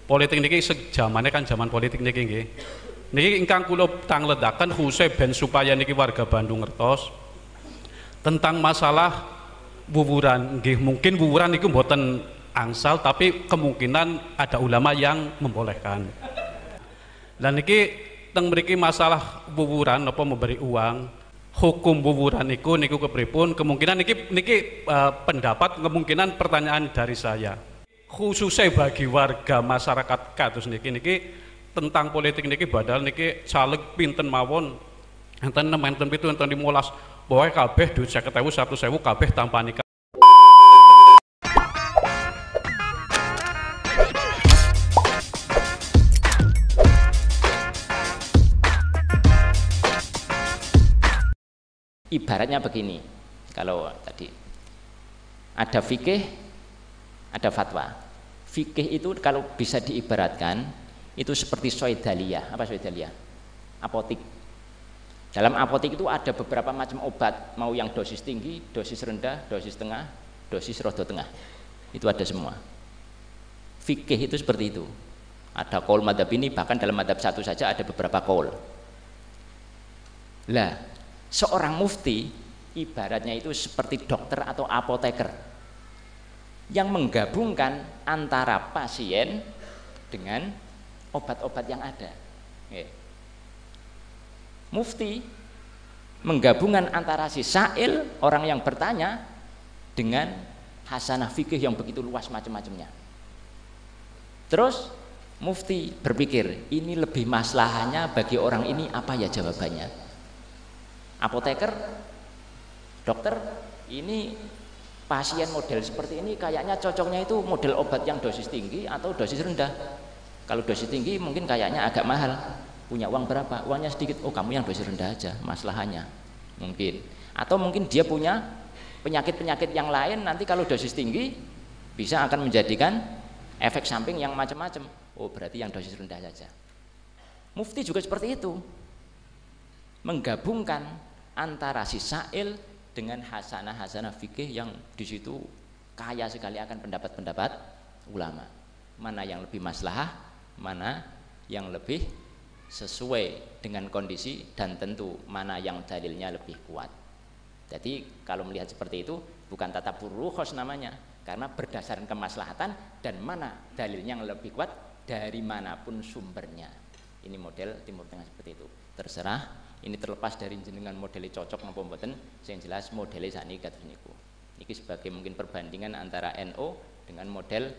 politik niki sejamane kan zaman politik niki nggih. Niki ingkang kula tangledaken khusus ben supaya niki warga Bandung ngertos tentang masalah wuwuran nggih. Mungkin wuwuran niku mboten angsal tapi kemungkinan ada ulama yang membolehkan. Dan niki teng mriki masalah wuwuran apa memberi uang, hukum wuwuran niku kepripun? Kemungkinan niki pendapat, kemungkinan pertanyaan dari saya. Khususnya bagi warga masyarakat kados niki tentang politik niki badal niki caleg pinten mawon enten 6 enten 7 enten 15 pokoke kabeh duit 50.000 100.000 kabeh tanpa nikah. Ibaratnya begini, kalau tadi ada fikih, ada fatwa. Fikih itu kalau bisa diibaratkan itu seperti soidaliyah. Apa soidaliyah? Apotik. Dalam apotik itu ada beberapa macam obat, mau yang dosis tinggi, dosis rendah, dosis tengah, dosis rodo tengah. Itu ada semua. Fikih itu seperti itu. Ada qaul madzhab ini, bahkan dalam madzhab satu saja ada beberapa qaul. Lah, seorang mufti ibaratnya itu seperti dokter atau apoteker yang menggabungkan antara pasien dengan obat-obat yang ada. Mufti menggabungkan antara si sa'il, orang yang bertanya, dengan hasanah fikih yang begitu luas macam-macamnya. Terus mufti berpikir, ini lebih maslahnya bagi orang ini apa ya jawabannya. Apoteker, dokter, ini pasien model seperti ini kayaknya cocoknya itu model obat yang dosis tinggi atau dosis rendah. Kalau dosis tinggi mungkin kayaknya agak mahal. Punya uang berapa? Uangnya sedikit. Oh, kamu yang dosis rendah aja, maslahannya mungkin. Atau mungkin dia punya penyakit-penyakit yang lain, nanti kalau dosis tinggi bisa akan menjadikan efek samping yang macam-macam. Oh, berarti yang dosis rendah saja. Mufti juga seperti itu, menggabungkan antara si sa'il dengan hasanah-hasanah fikih yang di situ kaya sekali akan pendapat-pendapat ulama. Mana yang lebih maslahah, mana yang lebih sesuai dengan kondisi, dan tentu mana yang dalilnya lebih kuat. Jadi kalau melihat seperti itu bukan tatapur rukhos namanya, karena berdasarkan kemaslahatan dan mana dalilnya yang lebih kuat dari manapun sumbernya. Ini model Timur Tengah seperti itu. Terserah, ini terlepas dari jenengan modelnya cocok maupun mboten, yang jelas modelnya sakniki kados niku. Niki sebagai mungkin perbandingan antara NU dengan model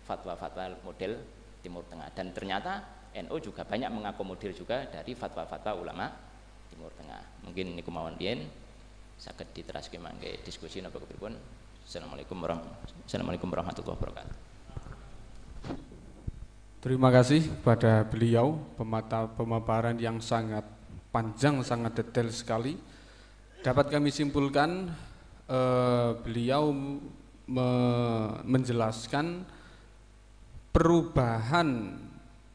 fatwa-fatwa model Timur Tengah, dan ternyata NU juga banyak mengakomodir juga dari fatwa-fatwa ulama Timur Tengah. Mungkin niku mawon biyen saged diteraske mangke diskusi napa kepripun. Assalamualaikum warahmatullahi wabarakatuh. Terima kasih pada beliau, pemaparan yang sangat panjang, sangat detail sekali. Dapat kami simpulkan beliau menjelaskan perubahan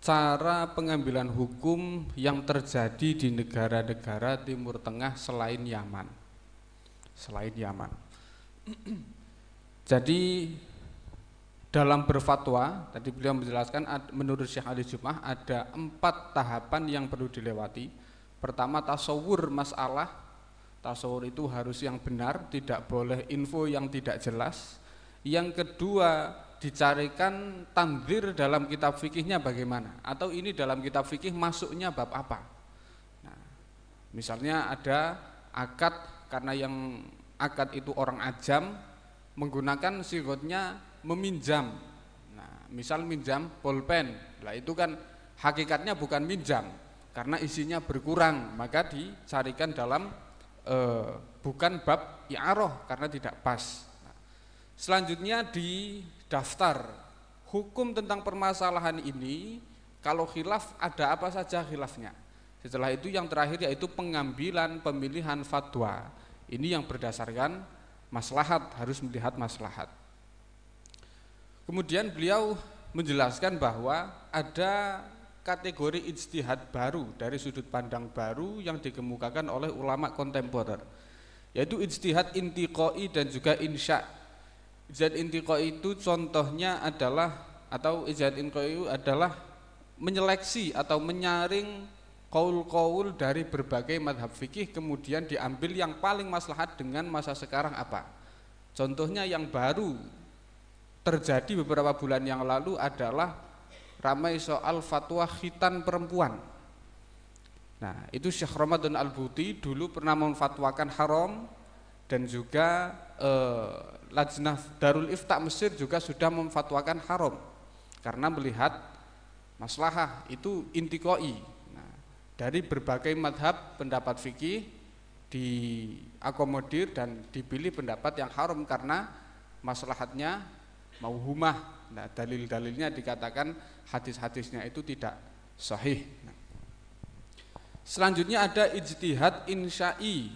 cara pengambilan hukum yang terjadi di negara-negara Timur Tengah selain Yaman. Jadi dalam berfatwa, tadi beliau menjelaskan menurut Syekh Ali Jum'ah ada 4 tahapan yang perlu dilewati. Pertama, tasawur masalah. Tasawur itu harus yang benar, tidak boleh info yang tidak jelas. Yang kedua, dicarikan tamdzir dalam kitab fikihnya bagaimana, atau ini dalam kitab fikih masuknya bab apa. Nah, misalnya ada akad, karena yang akad itu orang ajam menggunakan sigotnya meminjam. Nah, misal minjam pulpen, lah itu kan hakikatnya bukan minjam karena isinya berkurang, maka dicarikan dalam bukan bab i'arah karena tidak pas. Nah, selanjutnya di daftar hukum tentang permasalahan ini, kalau khilaf ada apa saja khilafnya. Setelah itu yang terakhir yaitu pengambilan pemilihan fatwa. Ini yang berdasarkan maslahat, harus melihat maslahat. Kemudian beliau menjelaskan bahwa ada kategori ijtihad baru dari sudut pandang baru yang dikemukakan oleh ulama kontemporer, yaitu ijtihad intiqai dan juga insya. Ijtihad intiqai itu contohnya adalah atau ijtihad inqiyai adalah menyeleksi atau menyaring qaul-qaul dari berbagai madhab fikih, kemudian diambil yang paling maslahat dengan masa sekarang apa. Contohnya yang baru terjadi beberapa bulan yang lalu adalah ramai soal fatwa khitan perempuan. Nah, itu Syekh Ramadan Al-Buti dulu pernah memfatwakan haram, dan juga Lajnah Darul Ifta Mesir juga sudah memfatwakan haram karena melihat maslahah itu intiqai. Nah, dari berbagai madhab pendapat fikih diakomodir dan dipilih pendapat yang haram karena maslahatnya mauhumah. Nah, dalil-dalilnya dikatakan hadis-hadisnya itu tidak sahih. Nah, selanjutnya ada ijtihad insya'i,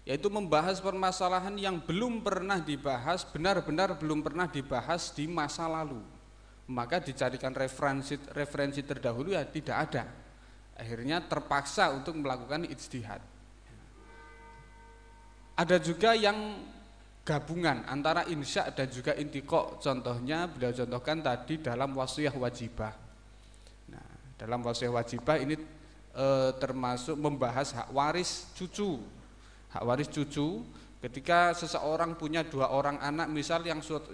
yaitu membahas permasalahan yang belum pernah dibahas, benar-benar belum pernah dibahas di masa lalu. Maka dicarikan referensi terdahulu ya tidak ada. Akhirnya terpaksa untuk melakukan ijtihad. Ada juga yang gabungan antara insya dan juga intiqo. Contohnya beliau contohkan tadi dalam wasiyah wajibah. Nah, dalam wasiyah wajibah ini termasuk membahas hak waris cucu. Hak waris cucu ketika seseorang punya 2 orang anak, misal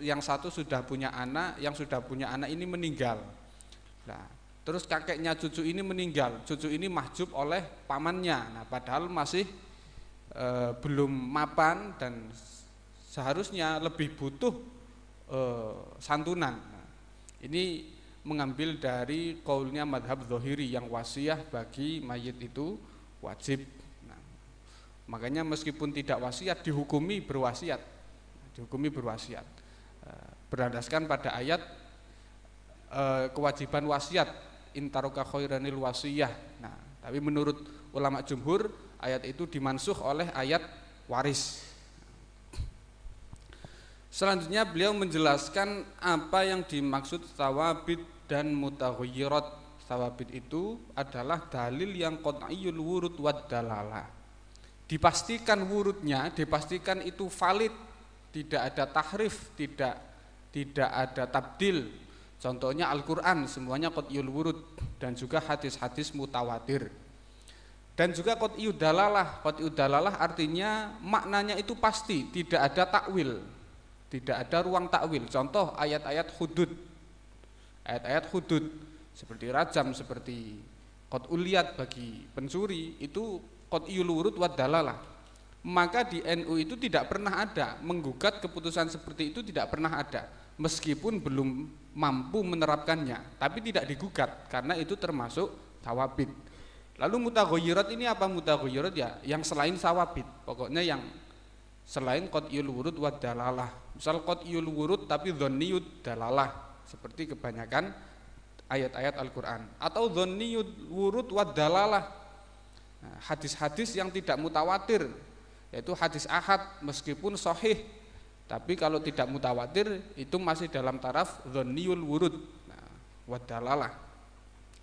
yang satu sudah punya anak, yang sudah punya anak ini meninggal. Nah, terus kakeknya cucu ini meninggal, cucu ini mahjub oleh pamannya. Nah, padahal masih belum mapan dan seharusnya lebih butuh santunan. Nah, ini mengambil dari qaulnya madhab Zahiri yang wasiyah bagi mayit itu wajib. Nah, makanya meskipun tidak wasiat dihukumi berwasiat, berdasarkan pada ayat kewajiban wasiat intaroka khairanil wasiyah. Nah, tapi menurut ulama jumhur ayat itu dimansuh oleh ayat waris. Selanjutnya beliau menjelaskan apa yang dimaksud tsawabit dan mutaghayyirat. Tsawabit itu adalah dalil yang qat'iyyul wurud wad dalalah. Dipastikan wurudnya, dipastikan itu valid, tidak ada tahrif, tidak ada tabdil. Contohnya Al-Qur'an semuanya qat'iyyul wurud, dan juga hadis-hadis mutawatir. Dan juga qat'iyyud dalalah. Qat'iyyud dalalah artinya maknanya itu pasti, tidak ada takwil. Tidak ada ruang takwil. Contoh ayat-ayat hudud. Ayat-ayat hudud seperti rajam, seperti qat'ul yad bagi pencuri, itu qat'iyyul wurud wad dalalah. Maka di NU itu tidak pernah ada menggugat keputusan seperti itu, tidak pernah ada. Meskipun belum mampu menerapkannya, tapi tidak digugat karena itu termasuk tsawabit. Lalu mutaghayyirat ini apa? Mutaghayyirat ya yang selain tsawabit. Pokoknya yang selain qat'iyyul wurud wad dalalah. Misal qat'iyyul wurud tapi dhanniyud dalalah, seperti kebanyakan ayat-ayat Al-Qur'an, atau dhanniyud wurud wad dalalah. Nah, hadis-hadis yang tidak mutawatir, yaitu hadis ahad meskipun sahih, tapi kalau tidak mutawatir itu masih dalam taraf dhanniyul wurud wad dalalah.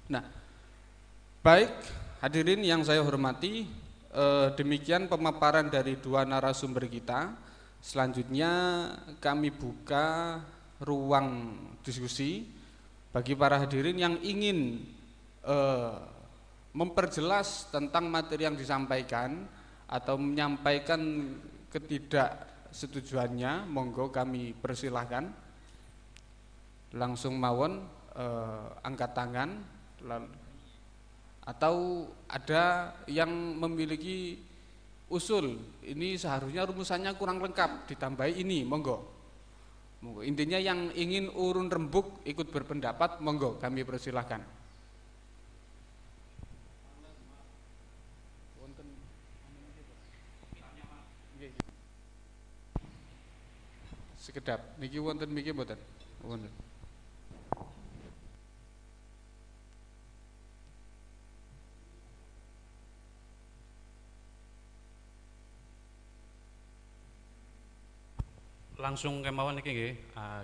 Nah, baik hadirin yang saya hormati, demikian pemaparan dari 2 narasumber kita. Selanjutnya kami buka ruang diskusi bagi para hadirin yang ingin memperjelas tentang materi yang disampaikan atau menyampaikan ketidaksetujuannya. Monggo kami persilahkan, langsung mawon angkat tangan, atau ada yang memiliki usul, ini seharusnya rumusannya kurang lengkap, ditambahi ini, monggo. Intinya yang ingin urun rembuk ikut berpendapat, monggo kami persilahkan. Sekedap, niki wonten miki mboten? Wonten. Langsung kemauan niki nggih,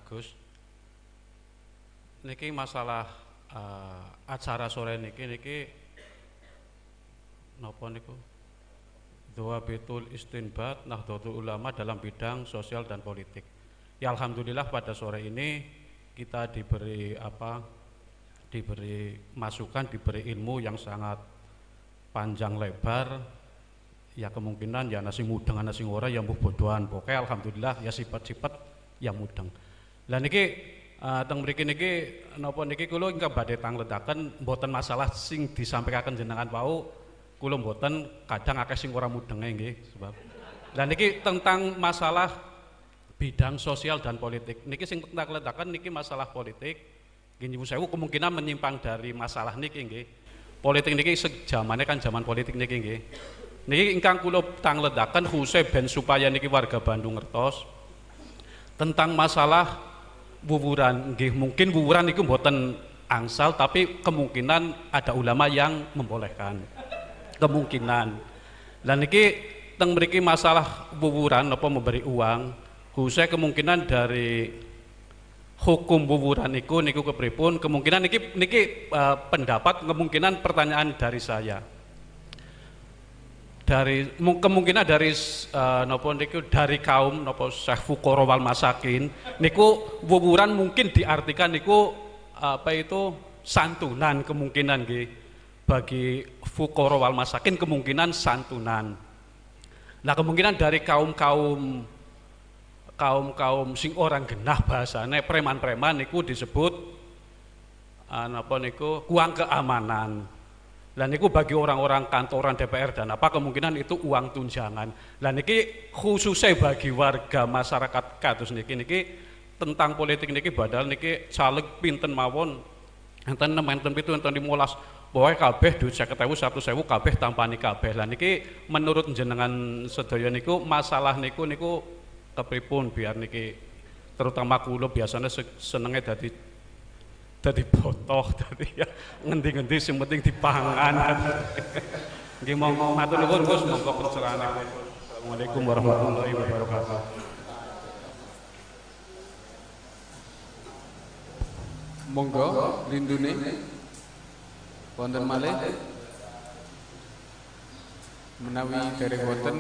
Gus. Niki masalah acara sore niki napa niku? Dhawabitul istinbat Nahdlatul Ulama dalam bidang sosial dan politik. Ya alhamdulillah pada sore ini kita diberi diberi masukan, diberi ilmu yang sangat panjang lebar, ya kemungkinan ya nasi mudeng nasi ora ya mbuh bodohan, pokoknya alhamdulillah ya sifat-sifat yang mudeng. Lah niki teng mriki niki napa niki kula ingkang badhe tangledaken mboten masalah sing disampaikan jenengan wau, kula mboten kadang akeh sing ora mudenge nggih sebab. Lah niki tentang masalah bidang sosial dan politik. Niki sing tangledaken niki masalah politik. Nggih nyuwun sewu kemungkinan menyimpang dari masalah niki nggih. Politik niki sejamane kan zaman politik niki nggih. Niki ingkang kula tangledaken khusus ben supaya niki warga Bandung ngertos tentang masalah wuwuran. Nggih mungkin wuwuran niku mboten angsal tapi kemungkinan ada ulama yang membolehkan. Kemungkinan. Dan niki teng mriki masalah wuwuran apa memberi uang khususnya kemungkinan dari hukum wuwuran niku kepripun kemungkinan niki pendapat kemungkinan pertanyaan dari saya dari kemungkinan dari napa niku dari kaum napa Syekh Fuqara wal Masakin niku wuwuran mungkin diartikan niku santunan kemungkinan nggih bagi fuqara wal masakin kemungkinan santunan. Nah kemungkinan dari kaum sing orang genah bahasane preman-preman niku disebut napa niku uang keamanan. Lah niku bagi orang-orang kantoran DPR dan apa kemungkinan itu uang tunjangan. Lah niki khususnya bagi warga masyarakat kados niki tentang politik niki badal niki caleg pinten mawon enten 6 enten 7 enten 15 pokoke kabeh duit 50.000 100.000 kabeh tampani kabeh. Lah niki menurut jenengan sedaya niku masalah niku kepripun biar niki terutama kula biasanya senenge dadi botoh dadi ya ngendi-ngendi sing penting dipangan. Nggih monggo matur nuwun Gus monggo pencerahanipun. Assalamualaikum warahmatullahi wabarakatuh. Monggo lindune wonten malih menawi dereng wonten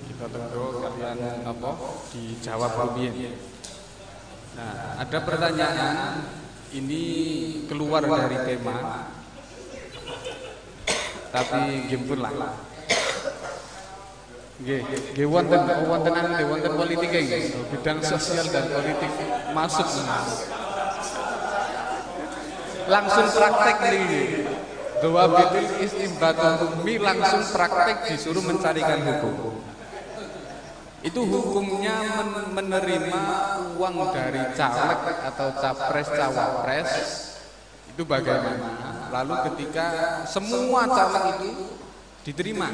kita tenggo kalian apa dijawab rumiyin. Nah, ada pertanyaan ini keluar dari tema tapi gimpun lah. Nggih wonten politik nggih, bidang sosial dan politik masuk. Langsung praktek niki. Doa betul istimbatul umi langsung praktek disuruh mencarikan hukum. Itu hukumnya menerima uang dari caleg atau capres cawapres itu bagaimana? Lalu ketika semua caleg itu diterima,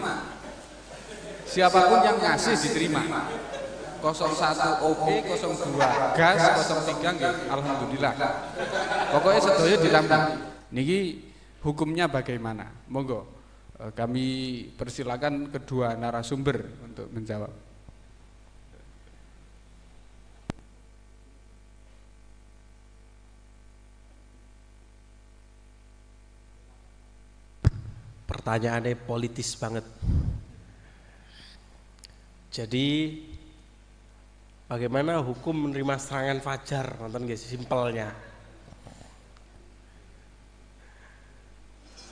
siapapun yang ngasih diterima. 01 OP, 02 gas, 03 nggih, alhamdulillah. Pokoknya sedaya ditampi. Niki hukumnya bagaimana? Monggo kami persilakan kedua narasumber untuk menjawab. Pertanyaannya politis banget. Jadi bagaimana hukum menerima serangan fajar? Nonton guys, simpelnya.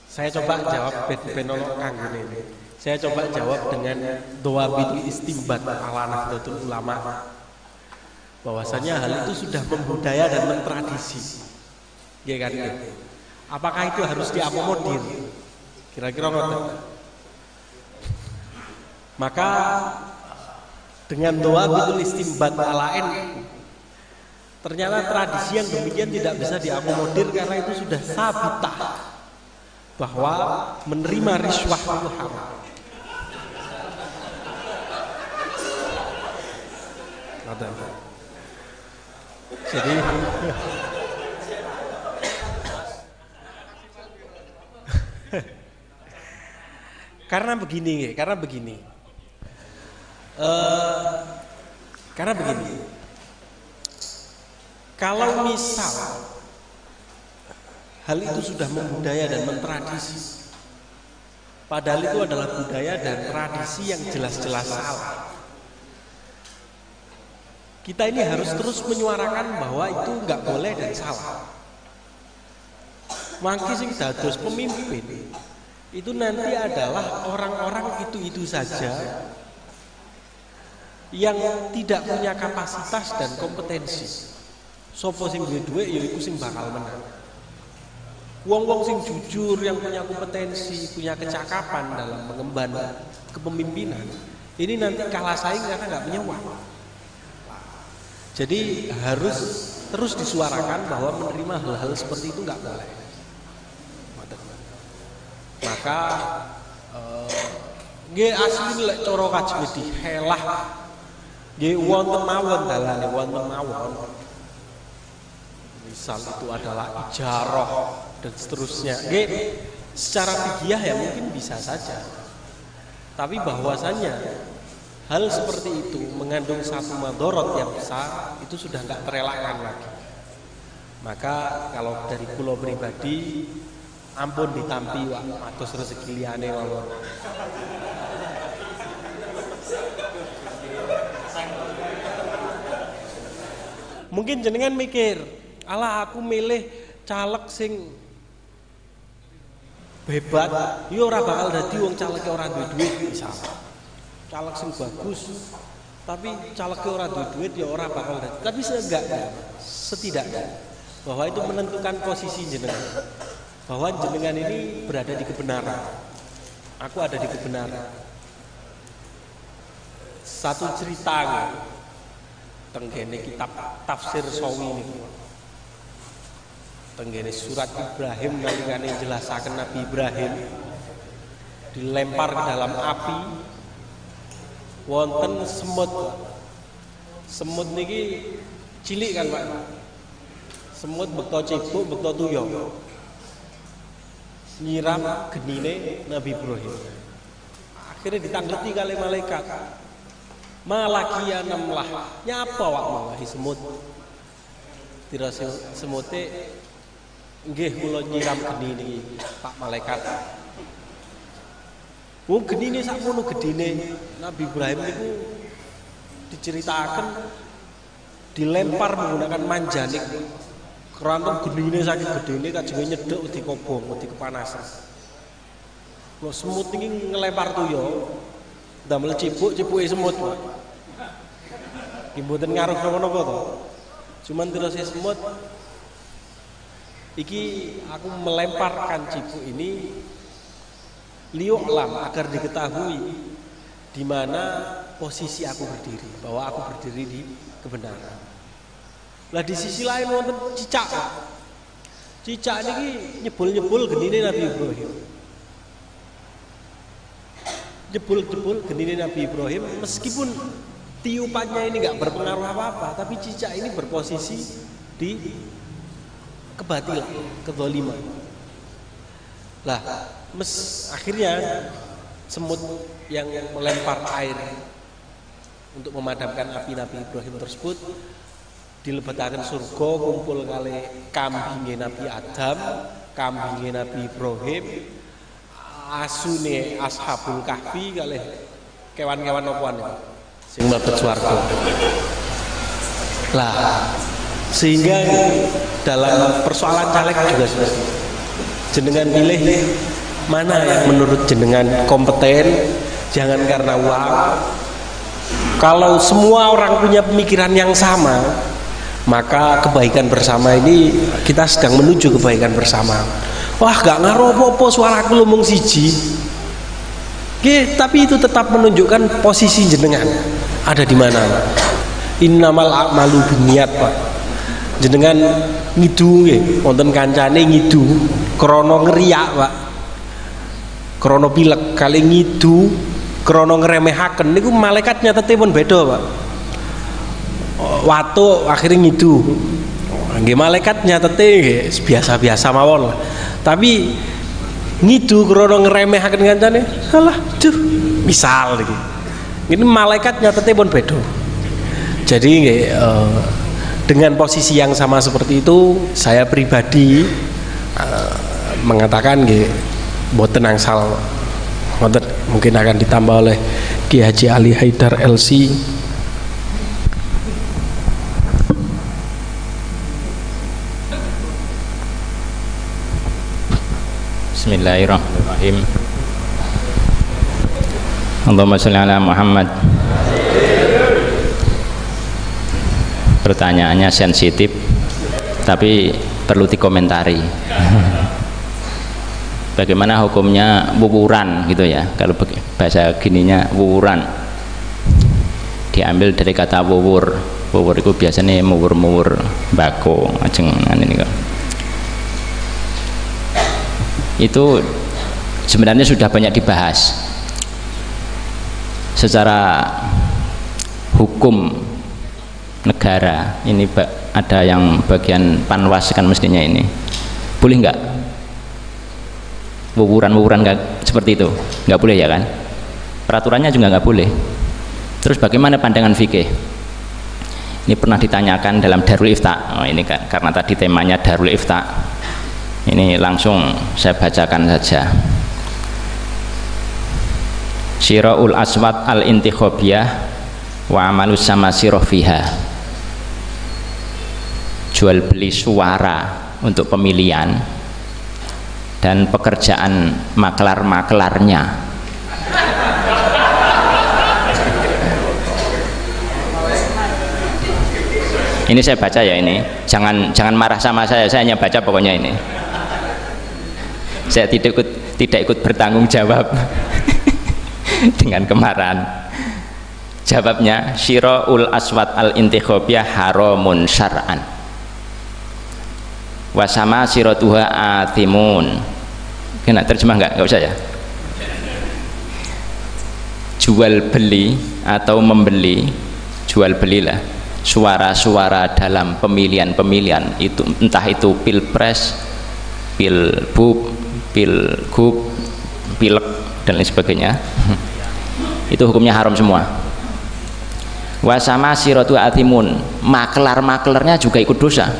Saya coba jawab benolok kanggone ini. Saya coba jawab dengan doa bitul istimbat ala Nahdlatul Ulama. Bahwasanya hal itu sudah membudaya dan mentradisi. Ya kan? Apakah itu harus diakomodir? Kira-kira ngoten. Maka dengan doa bitul istimbat ala NU ternyata tradisi yang demikian tidak bisa diakomodir karena itu sudah sabitah bahwa menerima riswah itu haram. Jadi karena begini, kalau misal hal itu sudah membudaya dan mentradisi, padahal itu adalah budaya dan tradisi yang jelas-jelas salah. kita ini harus terus menyuarakan bahwa itu nggak boleh dan salah. Mangki sing dados pemimpin itu nanti adalah orang-orang itu saja yang tidak punya kapasitas dan kompetensi. Sopo sing duwe ya iku sing bakal menang. Wong-wong sing jujur yang punya kompetensi, punya kecakapan dalam mengemban kepemimpinan, ini nanti kalah saing karena nggak punya uang. Jadi harus terus disuarakan bahwa menerima hal-hal seperti itu nggak boleh. Maka nggih asli lek cara kaji dihelah nggih wonten mawon dalane wonten mawon. Misal itu adalah ijarah dan seterusnya. Nggih secara fikih ya mungkin bisa saja. Tapi bahwasannya hal seperti itu mengandung satu madorot yang besar, itu sudah nggak terelakkan lagi. Maka kalau dari kula pribadi, ampun ditampi wak matos rezeki liyane mawon. Mungkin jenengan mikir, alah aku milih caleg sing hebat, yo ora bakal dadi wong caleg ora duwe duit misalnya. Caleg sing bagus tapi calegnya orang duit ya orang bakal dadi. Tapi setidaknya bahwa itu menentukan posisi jenengan, bahwa jenengan ini berada di kebenaran. Aku ada di kebenaran. Satu cerita tenggene kitab tafsir Sawi ini, tenggene surat Ibrahim nalikane jelasaken Nabi Ibrahim dilempar ke dalam api. Wonten semut. Semut niki cilik kan Pak. Semut bekto cebok, bekto tuyul. Nyiram genine Nabi Ibrahim. Akhirnya ditangleti kali malaikat. Malakia namlah. Nyapa wak mawahi semut. Tira semute nggih kula nyiram genine Pak malaikat. Wong genine sakmono gedene Nabi Ibrahim niku diceritakan dilempar menggunakan manjanik. Keranten genine saking gedene kajenge nyedhek wedi kobong, wedi kepanasan. Lho semut iki ngelempar tuyul damel cipuke semut. Iki mboten ngaruh napa-napa to. Cuman terus semut iki aku melemparkan cipuk ini liu'lam agar diketahui di mana posisi aku berdiri, bahwa aku berdiri di kebenaran. Lah di sisi lain wonten cicak. Cicak niki nyebul-nyebul genine Nabi Ibrahim. Jebul-jebul genine Nabi Ibrahim meskipun tiupannya ini enggak berpengaruh apa-apa, tapi cicak ini berposisi di kebatilan, kezaliman. Lah akhirnya semut yang melempar air untuk memadamkan api Nabi Ibrahim tersebut dilebetaken surga kumpul kali kambingnya Nabi Adam, kambingnya Nabi Ibrahim, asune Ashabul Kahfi kali kewan-kewan opoan sing mlebet swarga. Lah sehingga dalam persoalan caleg juga seperti itu. Jenengan pilih mana yang menurut jenengan kompeten, jangan karena uang. Kalau semua orang punya pemikiran yang sama, maka kebaikan bersama ini kita sedang menuju kebaikan bersama. Wah, gak ngaruh apa-apa suaraku ngomong siji. Oke, tapi itu tetap menunjukkan posisi jenengan ada di mana. Innamal a'malu binniyat, Pak. Jenengan ngidu nggih, wonten kancane ngidu krana ngeriak, Pak. Krana pilek kali ngidu krana ngremehaken niku malaikat nyatete pun beda, Pak. Watu akhirnya ngidu. Nggih malaikat nyatete nggih biasa-biasa mawon lah. Tapi ngidu krana ngremehaken kancane, alah, duh, misal iki. Ini malaikat nyatete pun beda. Jadi nggih dengan posisi yang sama seperti itu, saya pribadi mengatakan nggih mboten angsal, mungkin akan ditambah oleh Ki Haji Ali Haidar LC. Bismillahirrahmanirrahim. Allahumma sholli ala Muhammad. Pertanyaannya sensitif tapi perlu dikomentari. Bagaimana hukumnya wuwuran gitu ya? Kalau bahasa gininya wuwuran diambil dari kata wuwur. Wuwur itu biasanya muwur-muwur bako ajeng ini kok. Itu sebenarnya sudah banyak dibahas secara hukum negara. Ini ada yang bagian panwas kan mestinya ini boleh nggak wuwuran seperti itu? Nggak boleh ya kan? Peraturannya juga nggak boleh. Terus bagaimana pandangan fikih? Ini pernah ditanyakan dalam Darul Ifta. Oh, ini kan karena tadi temanya Darul Ifta. Ini langsung saya bacakan saja. Syira'ul aswat al-intikhobiyah wa amalus sama siroh fiha. Jual beli suara untuk pemilihan dan pekerjaan maklar-maklarnya. Ini saya baca ya, ini jangan marah sama saya hanya baca pokoknya ini. Saya tidak ikut bertanggung jawab dengan kemarahan. Jawabnya syira'ul aswat al-intikhobiyah haramun syar'an wasama siratuha atimun. Kena terjemah nggak usah ya. Jual beli atau membeli, jual belilah suara-suara dalam pemilihan-pemilihan itu, entah itu pilpres, pilbub, pilgub, pilek dan lain sebagainya, itu hukumnya haram semua. Wasama siratu atimun, maklar-maklarnya juga ikut dosa.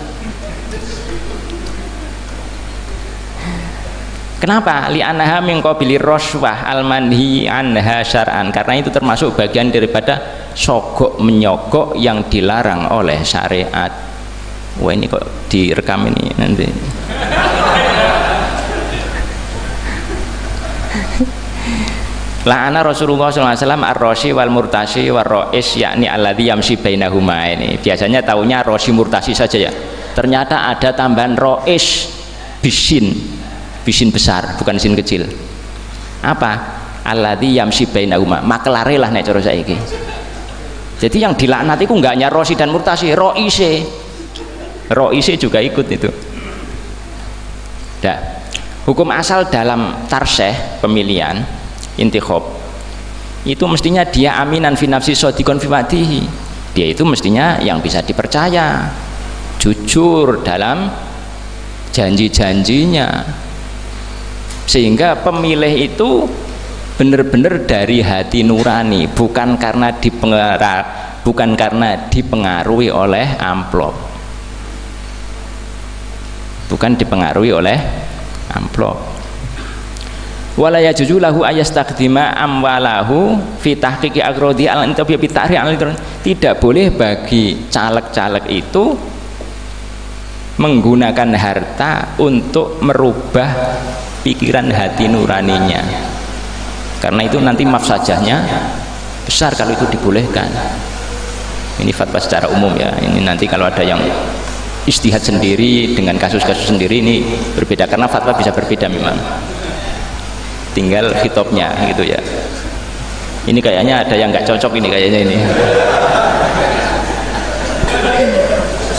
Kenapa? Li'annaha min qabili rashwah al-manhi anha syar'an, karena itu termasuk bagian daripada sogok menyogok yang dilarang oleh syariat. Wah, ini kok direkam ini nanti. La'ana Rasulullah SAW ar-roshi wal murtasi wal ro'is, yakni alladhi yamsi bainahuma. Ini biasanya taunya roshi murtasi saja ya, ternyata ada tambahan ro'is, bisin besar, bukan sin kecil. Apa? Alladhi yamsi bainahuma, makelare lah nek cara saiki. Jadi yang dilaknat itu enggak hanya rosi dan murtasi, roise juga ikut itu. Dah. Hukum asal dalam tarseh pemilihan intikhob itu mestinya dia aminan fi nafsi shadiqon fi wa'dihi. Dia itu mestinya yang bisa dipercaya, jujur dalam janji-janjinya, sehingga pemilih itu benar-benar dari hati nurani, bukan karena dipengaruhi oleh amplop, bukan dipengaruhi oleh amplop. Wala yajuzu lahu ayastakdima amwalahu fi tahqiqi agrodi al-intabi bi ta'ri al. Tidak boleh bagi caleg-caleg itu menggunakan harta untuk merubah pikiran hati nuraninya, karena itu nanti mafsadahnya besar kalau itu dibolehkan. Ini fatwa secara umum ya, ini nanti kalau ada yang ijtihad sendiri dengan kasus-kasus sendiri ini berbeda, karena fatwa bisa berbeda memang, tinggal kitabnya gitu ya. Ini kayaknya ada yang nggak cocok ini kayaknya ini.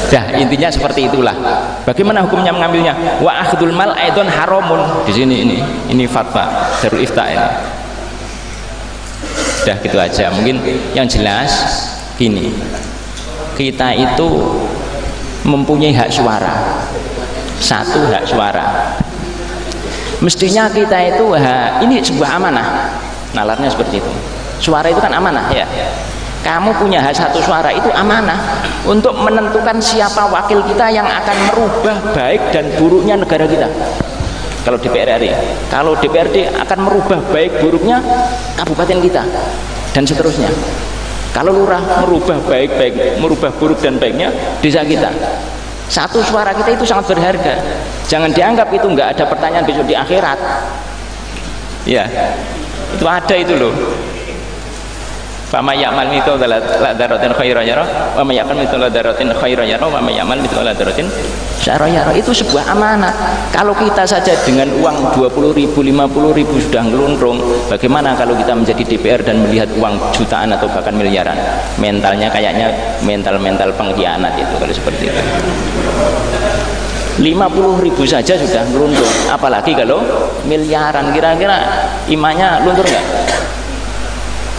Dah, intinya seperti itulah. Bagaimana hukumnya mengambilnya? Wa akhdul mal aidon haramun. Di sini ini fatwa Darul Ifta ini. Dah gitu aja. Mungkin yang jelas gini. Kita itu mempunyai hak suara. Satu hak suara. Mestinya kita itu ini sebuah amanah. Nalarnya seperti itu. Suara itu kan amanah ya. Kamu punya hak satu suara, itu amanah untuk menentukan siapa wakil kita yang akan merubah baik dan buruknya negara kita. Kalau DPR RI, kalau DPRD akan merubah baik buruknya kabupaten kita dan seterusnya. Kalau lurah merubah merubah buruk dan baiknya desa kita. Satu suara kita itu sangat berharga. Jangan dianggap itu nggak ada pertanyaan besok di akhirat. Ya, itu ada itu loh. Fama ya'mal mithqala dzarratin khairan yara wa may ya'mal mithqala dzarratin khairan yara wa may ya'mal mithqala dzarratin syarran yara. Itu sebuah amanat. Kalau kita saja dengan uang 20.000, 50.000 sudah ngeluntrung, bagaimana kalau kita menjadi DPR dan melihat uang jutaan atau bahkan miliaran? Mentalnya kayaknya mental pengkhianat itu kalau seperti itu. 50.000 saja sudah ngeluntrung, apalagi kalau miliaran. Kira-kira imannya luntur nggak?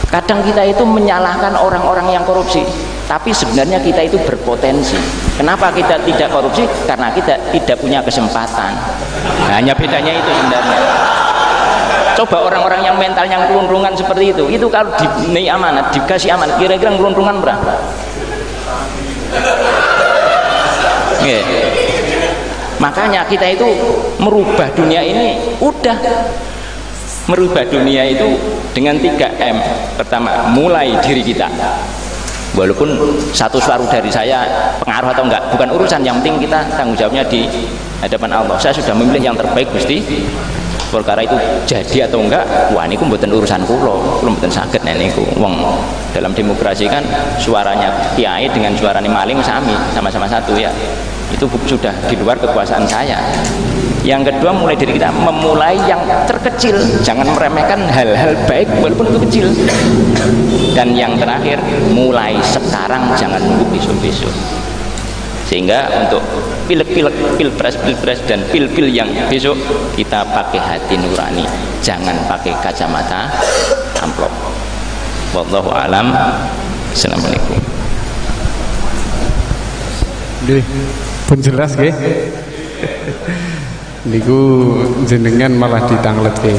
Kadang kita itu menyalahkan orang-orang yang korupsi, tapi sebenarnya kita itu berpotensi. Kenapa kita tidak korupsi? Karena kita tidak punya kesempatan. Hanya bedanya itu sebenarnya. Coba orang-orang yang mental yang keluntrungan seperti itu kalau diberi amanat, dikasih amanat, kira-kira keluntrungan berapa? Okay. Makanya kita itu merubah dunia ini udah. Merubah dunia itu dengan 3M. Pertama, mulai diri kita. Walaupun satu suara dari saya pengaruh atau enggak, bukan urusan, yang penting kita tanggung jawabnya di hadapan Allah. Saya sudah memilih yang terbaik Gusti. Perkara itu jadi atau enggak, wah niku mboten urusan kula mboten saged niku. Wong dalam demokrasi kan suaranya kiai dengan suaranya maling sama-sama satu ya. Itu sudah di luar kekuasaan saya. Yang kedua, mulai dari kita, memulai yang terkecil, jangan meremehkan hal-hal baik walaupun itu kecil. Dan yang terakhir, mulai sekarang, jangan nunggu besok-besok. Sehingga untuk pilpres dan pil-pil yang besok, kita pakai hati nurani, jangan pakai kacamata amplop. Wallahu a'lam. Assalamualaikum. Pun jelas nggih. Niku jenengan malah ditangletke.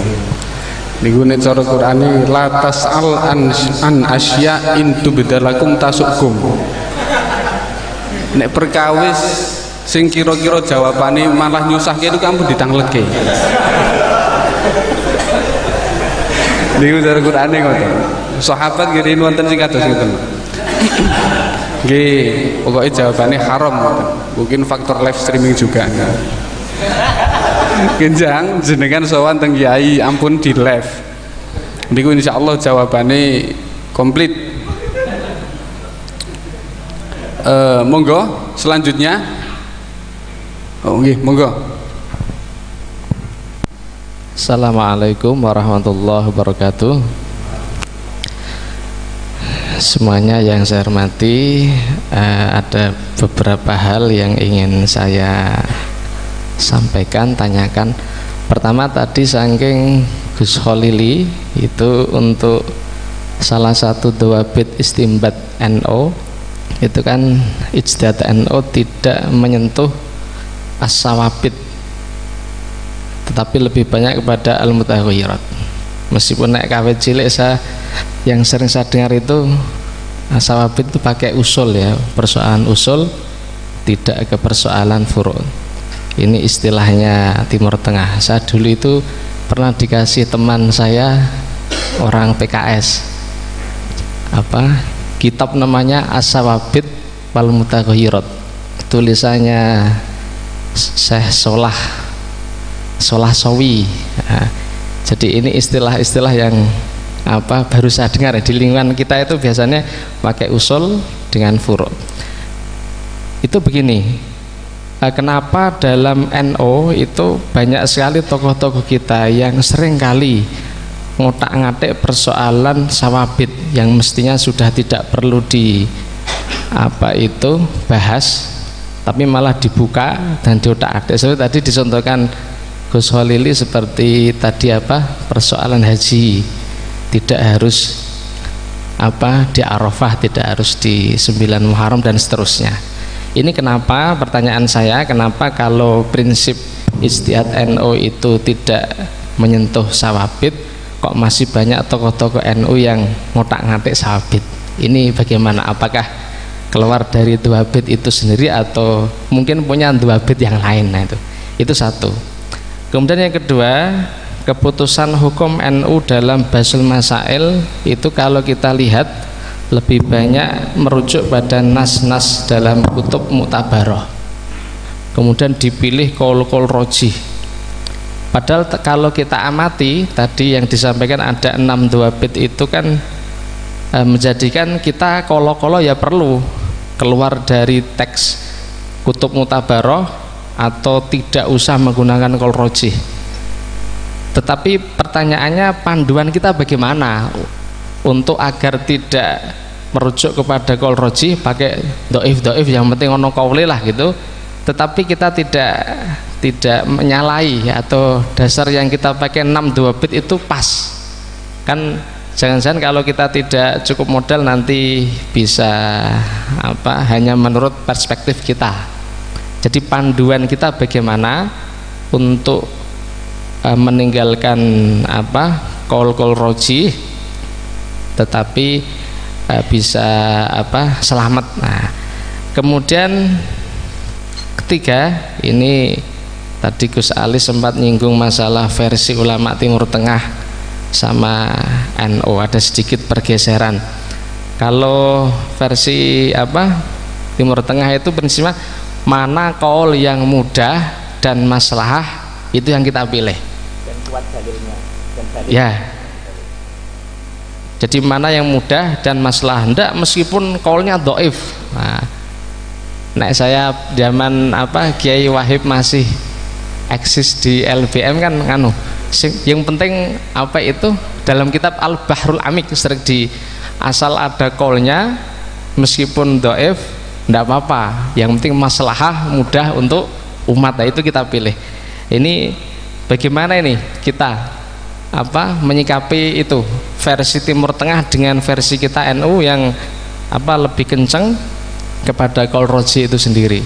Niku nek cara Qur'ane la tas'al an asya'in tubdalakum tasukum. Nek perkawis sing kira-kira jawabane malah nyusahke itu kamu ditangletke. Niku cara Qur'ane ngoten. Sahabat ngirin wonten sing kados ngoten. Nggih, pokoknya jawabannya haram. Mungkin faktor live streaming juga. Genjang jenengan sowan teng kiai ampun di live. Niku insyaallah jawabannya komplit. Monggo selanjutnya. Oh nggih, monggo. Assalamualaikum warahmatullahi wabarakatuh. Semuanya yang saya hormati, ada beberapa hal yang ingin saya sampaikan, tanyakan. Pertama tadi saking Gus Kholili itu untuk salah satu dawabit istimbat NO itu kan ijtihad NO tidak menyentuh as-sawabit, tetapi lebih banyak kepada al-mutaghayyirat. Meskipun naik kafe cilik yang sering saya dengar itu sawabit itu pakai usul ya, persoalan usul, tidak ke persoalan furu'. Ini istilahnya Timur Tengah. Saya dulu itu pernah dikasih teman saya orang PKS kitab namanya As-Sawabit wal Mutaghayyirat, tulisannya Syekh Solah Sawi. Jadi ini istilah-istilah yang baru saya dengar di lingkungan kita itu biasanya pakai usul dengan furu'. Itu begini, kenapa dalam NO itu banyak sekali tokoh-tokoh kita yang sering kali ngotak-ngatik persoalan sawabit yang mestinya sudah tidak perlu bahas, tapi malah dibuka dan diotak-atik. Seperti tadi disontohkan Gus Kholili seperti tadi persoalan haji, tidak harus di Arafah, tidak harus di 9 Muharram dan seterusnya. Ini kenapa, pertanyaan saya, kenapa kalau prinsip ijtihad NU itu tidak menyentuh sawabit, kok masih banyak tokoh-tokoh NU yang ngotak-ngatik sawabit? Ini bagaimana? Apakah keluar dari dawabit itu sendiri atau mungkin punya dawabit yang lain? Nah, itu satu. Kemudian yang kedua, keputusan hukum NU dalam Basul Masail itu kalau kita lihat lebih banyak merujuk pada nas-nas dalam kutub Mu'tabarah. kemudian dipilih qaul rajih. Padahal kalau kita amati tadi yang disampaikan ada 6 dhawabit itu kan menjadikan kita kolo-kolo ya perlu keluar dari teks kutub mutabaroh atau tidak usah menggunakan qaul rajih. Tetapi pertanyaannya panduan kita bagaimana untuk agar tidak merujuk kepada qaul rajih pakai dhaif yang penting ono qauli lah gitu. Tetapi kita tidak menyalahi atau dasar yang kita pakai 6 dhawabit itu pas. Kan jangan-jangan kalau kita tidak cukup modal nanti bisa hanya menurut perspektif kita. Jadi panduan kita bagaimana untuk meninggalkan qaul rajih tetapi bisa selamat. Nah, kemudian ketiga, ini tadi Gus Ali sempat nyinggung masalah versi ulama Timur Tengah sama NU, ada sedikit pergeseran. Kalau versi Timur Tengah itu prinsipnya mana qaul yang mudah dan maslahah itu yang kita pilih. Dan kuat dalilnya. Ya. Jadi mana yang mudah dan maslahah, ndak meskipun qaulnya dhaif. Nah, saya zaman Kiai Wahib masih eksis di LBM kan yang penting itu dalam kitab Al-Bahrul Amik sering asal ada qaulnya meskipun dhaif ndak apa-apa, yang penting maslahah mudah untuk umat. Nah, itu kita pilih. Ini bagaimana ini kita menyikapi itu versi Timur Tengah dengan versi kita NU yang lebih kenceng kepada qaul rajih itu sendiri.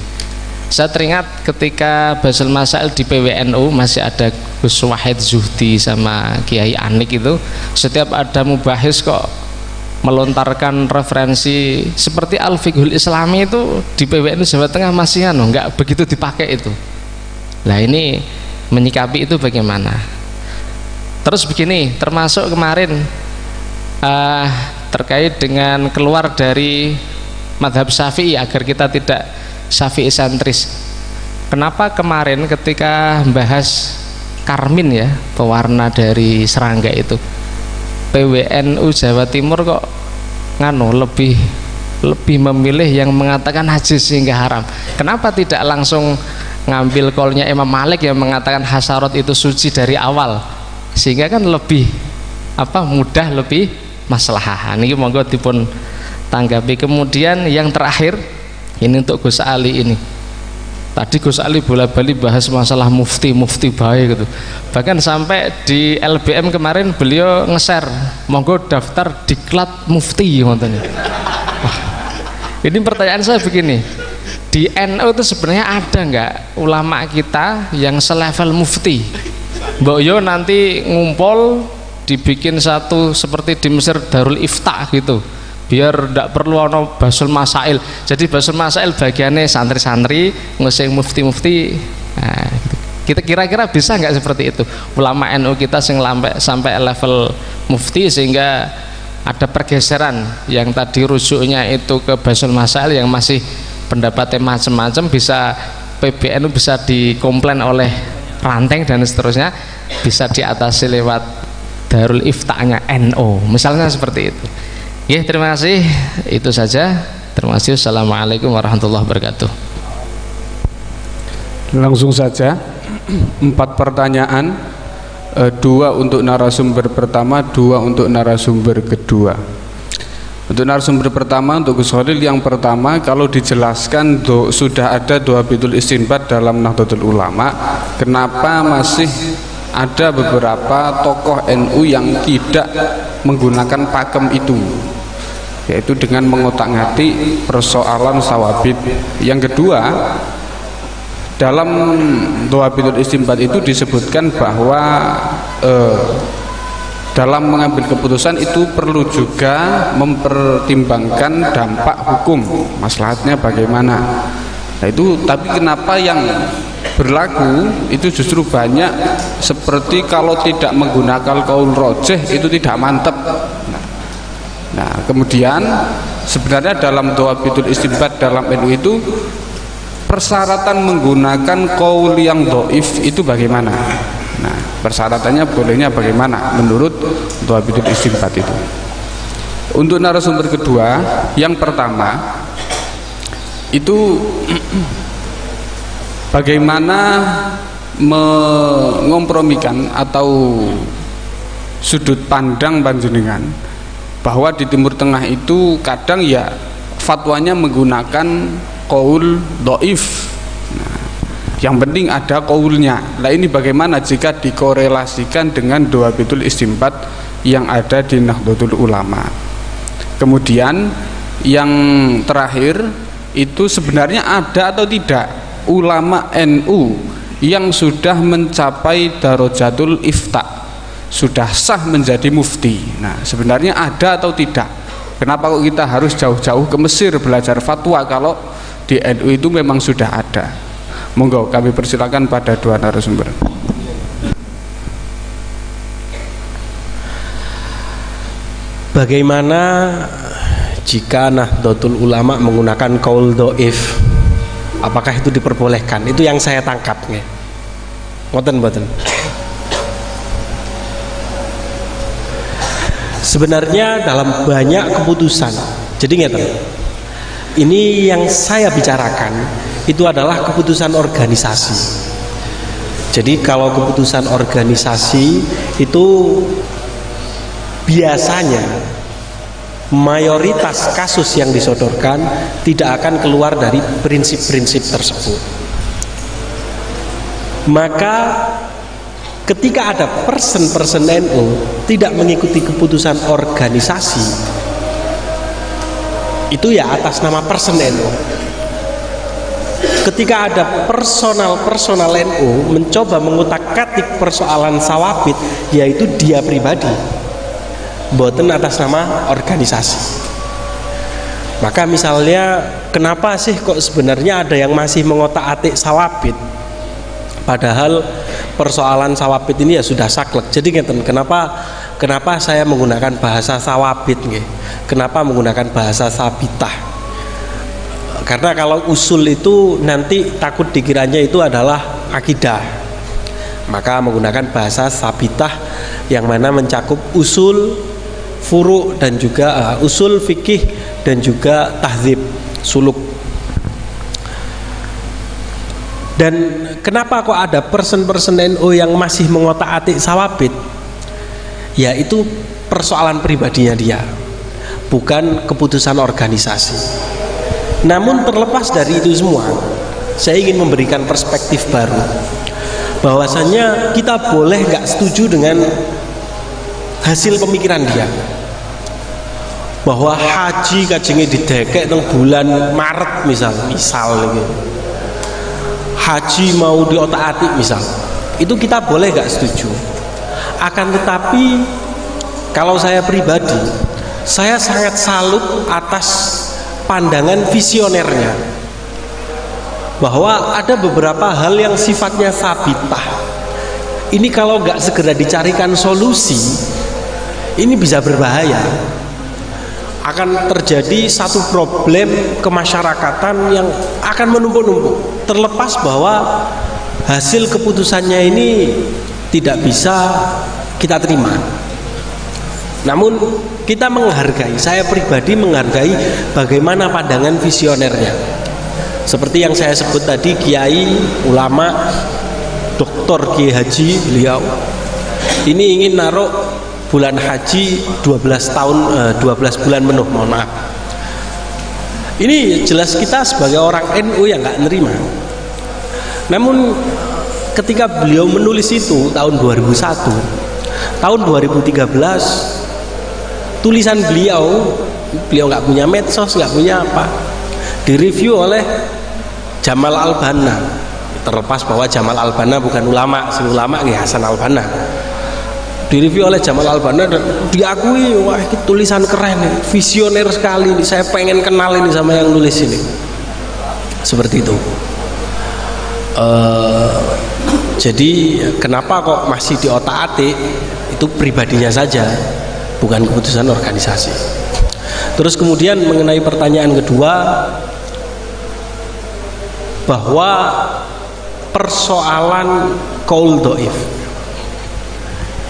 Saya teringat ketika Basul Masail di PWNU masih ada Gus Wahid Zuhdi sama Kiai Anik itu, setiap ada mubahis kok melontarkan referensi seperti Al-Fiqhul Islami itu di PWNU Jawa Tengah masih nggak begitu dipakai itu. Nah, ini menyikapi itu bagaimana? Terus begini, termasuk kemarin terkait dengan keluar dari madhab Syafi'i agar kita tidak Syafi'i sentris. Kenapa kemarin ketika membahas Karmin ya, pewarna dari serangga itu, PWNU Jawa Timur kok lebih memilih yang mengatakan najis sehingga haram. Kenapa tidak langsung ngambil qaulnya Imam Malik yang mengatakan hasarot itu suci dari awal, sehingga kan lebih mudah, lebih maslahah. Ini monggo dipun tanggapi. Kemudian yang terakhir ini untuk Gus Ali ini. Tadi Gus Ali bola-bali bahas masalah mufti baik gitu. Bahkan sampai di LBM kemarin beliau nge-share, monggo daftar diklat mufti ngoten. Ini pertanyaan saya begini, di NU itu sebenarnya ada nggak ulama kita yang selevel mufti? Mbok yo nanti ngumpul dibikin satu seperti di Mesir Darul Ifta gitu, biar tidak perlu ono Basul Masail. Jadi Basul Masail bagiannya santri-santri ngusing mufti-mufti. Nah, kita kira-kira bisa nggak seperti itu ulama NU kita sampai level mufti, sehingga ada pergeseran yang tadi rujuknya itu ke Basul Masail yang masih pendapatnya macam-macam, bisa PBNU bisa dikomplain oleh Ranteng dan seterusnya, bisa diatasi lewat Darul Ifta'nya NU misalnya seperti itu. Ya, terima kasih, itu saja. Terima kasih. Assalamualaikum warahmatullahi wabarakatuh. Langsung saja 4 pertanyaan, 2 untuk narasumber pertama, 2 untuk narasumber kedua. Untuk narasumber pertama, untuk Gus Khalil, yang pertama, kalau dijelaskan sudah ada Dhawabitul Istinbat dalam Nahdlatul Ulama, kenapa masih ada beberapa tokoh NU yang tidak menggunakan pakem itu, yaitu dengan mengotak-ngatik persoalan sawabit. Yang kedua, dalam Dhawabitul Istinbat itu disebutkan bahwa dalam mengambil keputusan itu perlu juga mempertimbangkan dampak hukum, maslahatnya bagaimana. Nah itu, tapi kenapa yang berlaku itu justru banyak seperti kalau tidak menggunakan qaul rajih itu tidak mantap. Nah kemudian sebenarnya dalam Dhawabitul Istinbat dalam NU itu persyaratan menggunakan qaul yang dhaif itu bagaimana? Nah, persyaratannya bolehnya bagaimana menurut dhawabitul istinbat itu? Untuk narasumber kedua, yang pertama itu bagaimana mengompromikan atau sudut pandang panjenengan bahwa di Timur Tengah itu kadang ya fatwanya menggunakan qaul dhaif. Nah, yang penting ada qaulnya. Nah, ini bagaimana jika dikorelasikan dengan dhawabitul istinbat yang ada di Nahdlatul Ulama? Kemudian yang terakhir itu sebenarnya ada atau tidak ulama NU yang sudah mencapai darajatul ifta, sudah sah menjadi mufti. Nah, sebenarnya ada atau tidak? Kenapa kok kita harus jauh-jauh ke Mesir belajar fatwa kalau di NU itu memang sudah ada? Monggo kami persilakan pada dua narasumber. Bagaimana jika Nahdlatul Ulama menggunakan qaul dhaif? Apakah itu diperbolehkan? Itu yang saya tangkap nggih. Ngoten. Sebenarnya dalam banyak keputusan. Jadi ngeten. Ini yang saya bicarakan itu adalah keputusan organisasi. Jadi kalau keputusan organisasi itu biasanya mayoritas kasus yang disodorkan tidak akan keluar dari prinsip-prinsip tersebut. Maka ketika ada person NU tidak mengikuti keputusan organisasi, itu ya atas nama person NU. Ketika ada personal NU mencoba mengutak-atik persoalan sawabit, yaitu dia pribadi, boten atas nama organisasi. Maka misalnya kenapa sih kok sebenarnya ada yang masih mengotak-atik sawabit, padahal persoalan sawabit ini ya sudah saklek. Jadi ngeten, kenapa saya menggunakan bahasa sawabit nggih? Kenapa menggunakan bahasa sabitah? Karena kalau usul itu nanti takut dikiranya itu adalah akidah. Maka menggunakan bahasa sabitah yang mana mencakup usul, furu, dan juga usul fikih dan juga tahdzib, suluk. Dan kenapa kok ada person NU yang masih mengotak-atik sawabit? Ya itu persoalan pribadinya dia, bukan keputusan organisasi. Namun terlepas dari itu semua, saya ingin memberikan perspektif baru, bahwasannya kita boleh nggak setuju dengan hasil pemikiran dia, bahwa haji kajenge didekek teng bulan Maret misal gitu. Haji mau diotak-atik misal, itu kita boleh nggak setuju. Akan tetapi kalau saya pribadi, saya sangat salut atas pandangan visionernya, bahwa ada beberapa hal yang sifatnya sabitah. Ini kalau nggak segera dicarikan solusi, ini bisa berbahaya. Akan terjadi satu problem kemasyarakatan yang akan menumpuk-numpuk, terlepas bahwa hasil keputusannya ini tidak bisa kita terima. Namun kita menghargai, saya pribadi menghargai bagaimana pandangan visionernya. Seperti yang saya sebut tadi, kiai, ulama, doktor Kiai Haji beliau ini ingin naruh bulan haji 12 bulan penuh, mohon maaf. Ini jelas kita sebagai orang NU yang nggak nerima. Namun ketika beliau menulis itu tahun 2001, tahun 2013 tulisan beliau nggak punya medsos, nggak punya apa, direview oleh Jamal Al-Banna. Terlepas bahwa Jamal Al-Banna bukan ulama, si ulama ya Hasan Al-Banna. Direview oleh Jamal Al-Banna dan diakui, wah itu tulisan keren, visioner sekali, saya pengen kenal ini sama yang nulis ini. Seperti itu. Jadi kenapa kok masih diotak-atik? Itu pribadinya saja, bukan keputusan organisasi. Terus kemudian mengenai pertanyaan kedua, bahwa persoalan qaul dhaif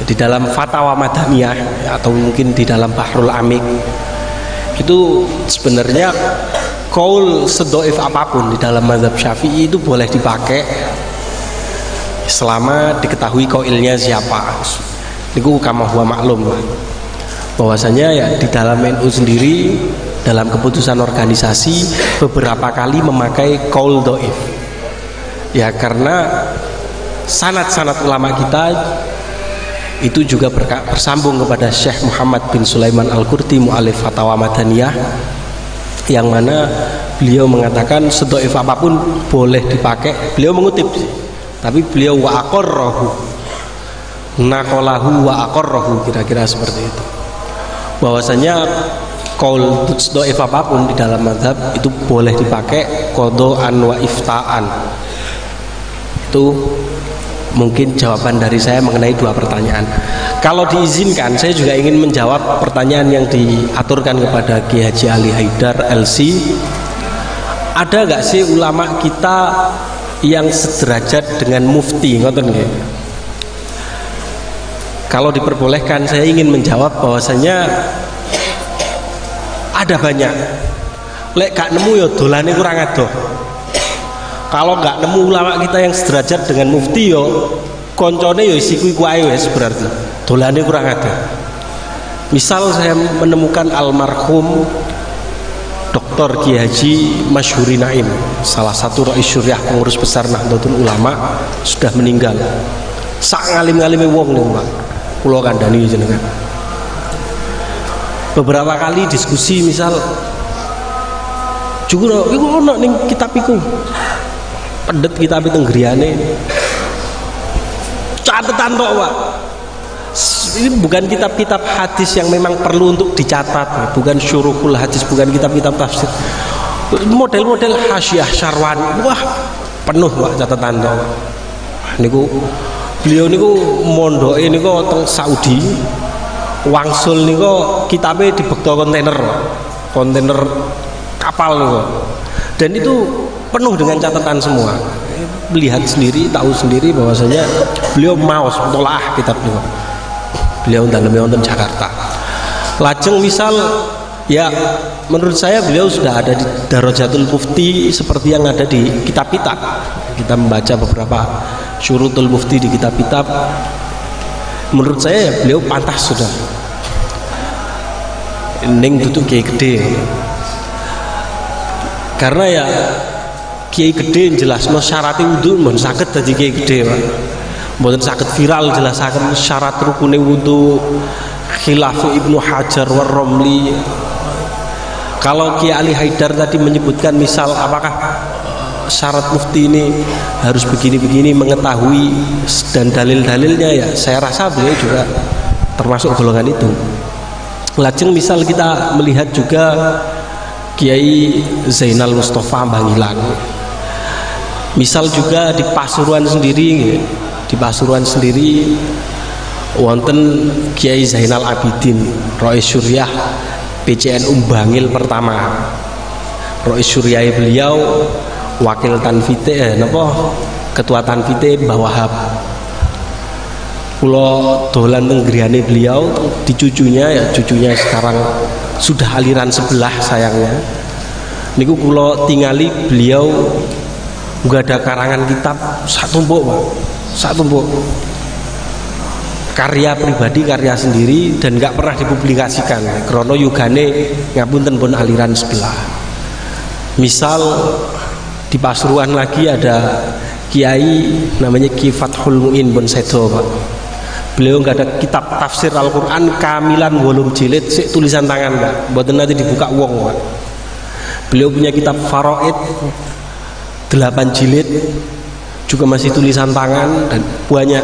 di dalam Fatawa Madaniyah atau mungkin di dalam Bahrul Amik itu sebenarnya qaul sedhaif apapun di dalam mazhab Syafi'i itu boleh dipakai selama diketahui qailnya siapa. Niku kama huwa maklum bahwasanya ya di dalam NU sendiri dalam keputusan organisasi beberapa kali memakai qaul dhaif. Ya karena sanad-sanad ulama kita itu juga bersambung kepada Syekh Muhammad bin Sulaiman Al-Qurti mu'alif Fatawa Madaniyah, yang mana beliau mengatakan sedhaif apapun boleh dipakai. Beliau mengutip, tapi beliau wa aqarrahu naqalahu wa aqarrahu, kira-kira seperti itu, bahwasanya qaul dhaif apapun di dalam mazhab itu boleh dipakai qadhaan wa iftaan. Itu mungkin jawaban dari saya mengenai dua pertanyaan. Kalau diizinkan, saya juga ingin menjawab pertanyaan yang diaturkan kepada Kiai Haji Ali Haidar LC. Ada nggak sih ulama kita yang sederajat dengan mufti? Ngoten nggih. Kalau diperbolehkan, saya ingin menjawab bahwasanya ada banyak. Lek gak nemu ya dolane kurang adoh. Kalau nggak nemu ulama kita yang sederajat dengan mufti yo koncone yo isi kuwi kuwi wis, berarti dolane kurang ada. Misal saya menemukan almarhum Dr. Kiai Haji Masyhuri Naim, salah satu rais syuriah pengurus besar Nahdlatul Ulama, sudah meninggal. Sak ngalim-ngalime wong niku, Pak. Kula kandhani jenengan. Beberapa kali diskusi misal juga iku ono ning kitab iku. Pendet kitab itu nggriane catatan tok, Pak. Ini bukan kitab-kitab hadis yang memang perlu untuk dicatat, bukan syuruhul hadis, bukan kitab-kitab tafsir. Model-model Hasyiah Syarwani, wah penuh, Pak, catatan tok. Niku beliau niku mondoke niku teng Saudi. Wangsul niku kitabe dibekto kontainer kapal niku. Dan itu penuh dengan catatan semua. Melihat sendiri, tahu sendiri bahwasanya beliau maos tolaah kitab niku. Beliau daleme wonten Jakarta. Lajeng misal ya menurut saya beliau sudah ada di Darajatul Mufti seperti yang ada di kitab-kitab. Kita membaca beberapa syurutul mufti di kitab-kitab. Menurut saya ya beliau pantas sudah. Ning tutuk kiai gede. Karena ya kiai gede jelasno syaratnya wudu mun saged dadi kiai gede, Pak. Mboten saged viral jelasaken syarat rukune wudu, khilaf Ibnu Hajar war Romli. Kalau Kiai Ali Haidar tadi menyebutkan misal apakah syarat mufti ini harus begini-begini, mengetahui dan dalil-dalilnya, ya saya rasa beliau juga termasuk golongan itu. Lajeng misal kita melihat juga Kiai Zainal Mustafa Bangilan. Misal juga di Pasuruan sendiri, wonten Kiai Zainal Abidin, Rais Syuriah PCNU Bangil pertama. Rais Syuriah beliau wakil Tanfite ketua Tanfite Mbah Wahab. Kula dolan teng griyane beliau di cucunya sekarang sudah aliran sebelah sayangnya. Niku kula tingali beliau nggak ada karangan kitab sak tumpuk, Pak. Sak tumpuk. Karya pribadi, karya sendiri, dan nggak pernah dipublikasikan. Krono yugane ngapunten pun aliran sebelah. Misal di Pasuruan lagi ada Kiai namanya Ki Fathul Muin pun sedo, Pak. Beliau nggak ada kitab tafsir Al-Quran kamilan wolum jilid, sik tulisan tangan, Pak. Mboten nanti dibuka wong, Pak. Beliau punya kitab Faraid 8 jilid juga masih tulisan tangan dan banyak.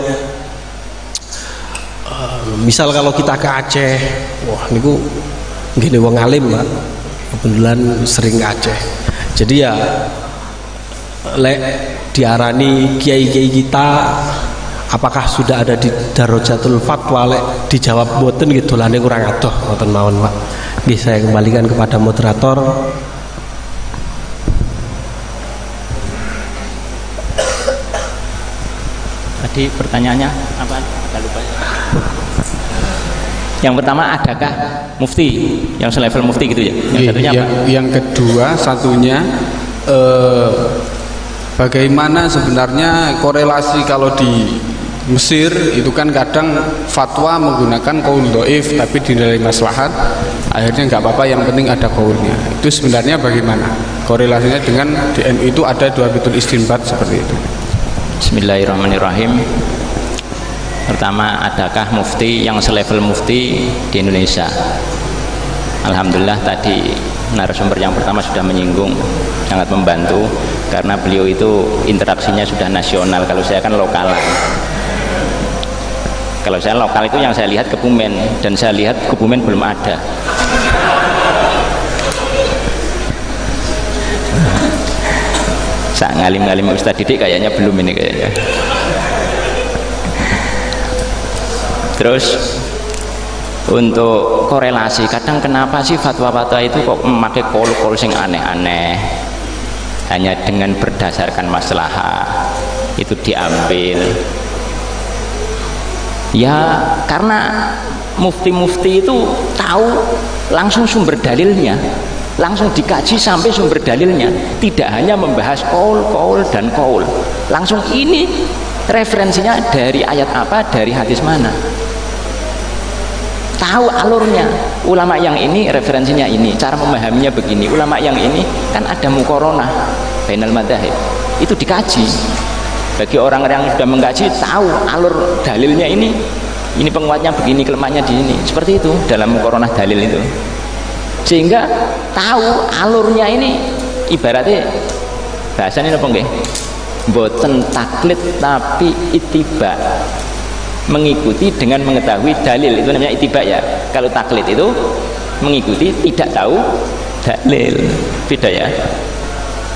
Misal kalau kita ke Aceh, wah niku nggih wong alim, Pak. Kebetulan sering ke Aceh. Jadi ya lek diarani kiai-kiai kita apakah sudah ada di Darajatul Fatwa, lek dijawab mboten nggih dolane kurang adoh mboten mawon, Pak. Nggih saya kembalikan kepada moderator. Tadi pertanyaannya apa? Agak lupa. Yang pertama, adakah mufti yang selevel mufti gitu ya? Yang satunya apa? Yang kedua satunya bagaimana sebenarnya korelasi kalau di Mesir itu kan kadang fatwa menggunakan qaul dhaif tapi dinilai maslahat, akhirnya nggak apa-apa, yang penting ada qaulnya. Itu sebenarnya bagaimana korelasinya dengan di NU itu ada dhawabitul istinbat seperti itu? Bismillahirrahmanirrahim. Pertama, adakah mufti yang selevel mufti di Indonesia? Alhamdulillah tadi narasumber yang pertama sudah menyinggung, sangat membantu karena beliau itu interaksinya sudah nasional. Kalau saya kan lokalan. Kalau saya lokal itu yang saya lihat Kebumen, dan saya lihat Kebumen belum ada. Sak ngalim-ngalim Ustaz Didik kayaknya belum ini kayaknya. Terus untuk korelasi, kadang kenapa sih fatwa-fatwa itu kok memakai kol-kol sing aneh-aneh, hanya dengan berdasarkan maslahah itu diambil. Ya karena mufti-mufti itu tahu langsung sumber dalilnya, langsung dikaji sampai sumber dalilnya, tidak hanya membahas qaul dan qaul, langsung ini referensinya dari ayat apa, dari hadis mana, tahu alurnya. Ulama yang ini referensinya ini, cara memahaminya begini. Ulama yang ini kan ada muqaronah bainal madzhab, itu dikaji. Bagi orang yang sudah mengkaji, tahu alur dalilnya ini penguatnya begini, kelemahannya di ini, seperti itu dalam muqaronah dalil itu, sehingga tahu alurnya ini. Ibaratnya bahasanya apa nggih? Boten taklid tapi ittiba, mengikuti dengan mengetahui dalil, itu namanya ittiba ya. Kalau taklid itu mengikuti tidak tahu dalil, beda ya,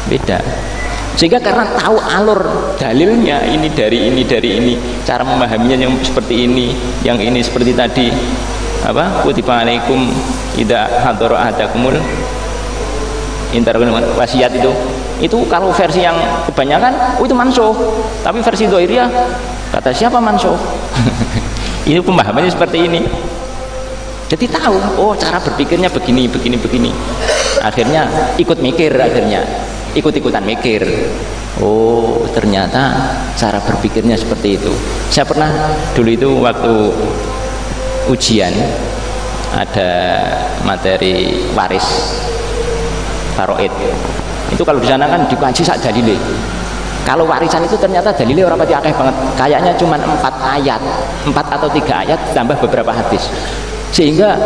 beda. Sehingga karena tahu alur dalilnya, ini dari ini, cara memahaminya yang seperti ini, yang ini seperti tadi apa, kutiba alaikum idza hadara ahadakumul wasiat, itu kalau versi yang kebanyakan itu mansuh, tapi versi dhairiyah kata siapa mansuh? Ini pemahamannya seperti ini. Jadi tahu, oh cara berpikirnya begini. Akhirnya ikut mikir, ikut-ikutan mikir. Oh ternyata cara berpikirnya seperti itu. Saya pernah dulu itu waktu ujian ada materi waris faraid. Itu kalau di sana kan dikaji sak dalile. Kalau warisan itu ternyata dalilnya orang pati akeh banget. Kayaknya cuma 4 ayat, 4 atau 3 ayat tambah beberapa hadis. Sehingga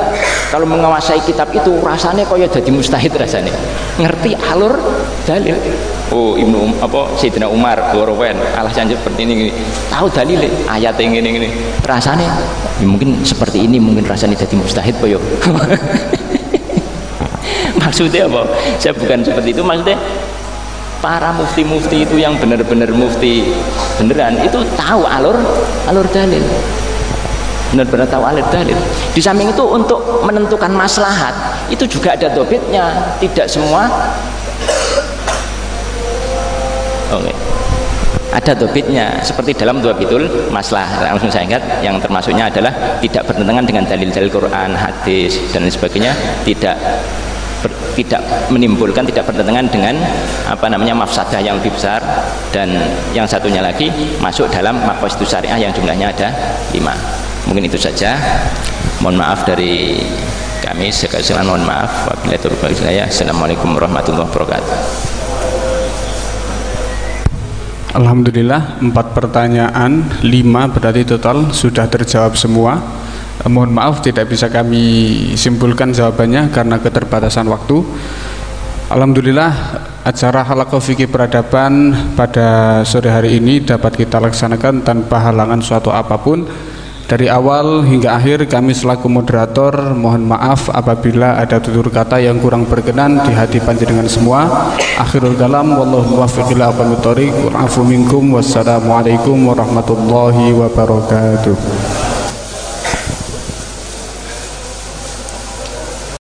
kalau menguasai kitab itu rasanya kaya jadi mustahid rasanya. Ngerti alur dalil. Oh Sayyidina Umar Gorowen alasan seperti ini. Tahu dalil ayat yang ini. Rasanya ya mungkin seperti ini, mungkin rasanya jadi mustahid koyo. Maksudnya apa? Saya bukan seperti itu, maksudnya para mufti-mufti itu yang benar-benar mufti beneran itu tahu alur dalil. Benar-benar tahu alur dalil. Di samping itu untuk menentukan maslahat itu juga ada dobitnya, tidak semua. Oke. Ada dobitnya, seperti dalam dhawabitul maslahah. Langsung saya ingat yang termasuknya adalah tidak bertentangan dengan dalil-dalil Quran, hadis dan lain sebagainya, tidak menimbulkan, tidak bertentangan dengan mafsadah yang lebih besar, dan yang satunya lagi masuk dalam maqasidus syariah yang jumlahnya ada 5. Mungkin itu saja. Mohon maaf dari kami, sekali mohon maaf. Wabillahi taufiq wal hidayah. Assalamualaikum warahmatullahi wabarakatuh. Alhamdulillah 4 pertanyaan 5 berarti total sudah terjawab semua. Mohon maaf tidak bisa kami simpulkan jawabannya karena keterbatasan waktu. Alhamdulillah acara halaqah fikih peradaban pada sore hari ini dapat kita laksanakan tanpa halangan suatu apapun. Dari awal hingga akhir kami selaku moderator mohon maaf apabila ada tutur kata yang kurang berkenan di hati panjenengan semua. Akhirul kalam wallahu muwaffiq ila aqwamit thoriq wal afu minkum wassalamualaikum warahmatullahi wabarakatuh.